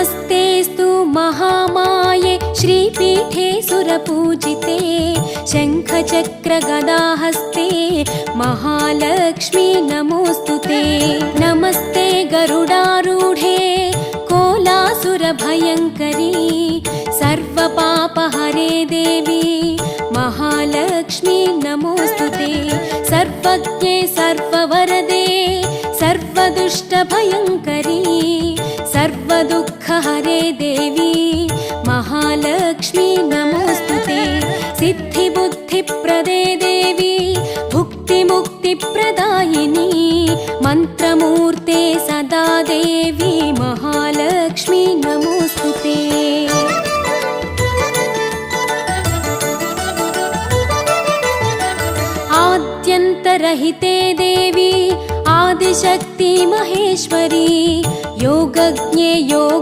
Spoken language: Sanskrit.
नमस्तेऽस्तु महामाये श्रीपीठे सुरपूजिते शङ्खचक्रगदाहस्ते महालक्ष्मी नमोऽस्तु ते। नमस्ते गरुडारूढे कोलासुरभयङ्करी सर्वपापहरे देवी महालक्ष्मी नमोऽस्तु ते। सर्वज्ञे सर्ववरदे सर्वदुष्टभयङ्करी सर्वदुःखहरे देवी महालक्ष्मी नमोऽस्तु ते। सिद्धिबुद्धिप्रदे देवी भुक्तिमुक्तिप्रदायिनी मन्त्रमूर्ते सदा देवी महालक्ष्मी नमोऽस्तु ते। आद्यन्तरहिते देवी आदिशक्ति महेश्वरी योगज्ञे योग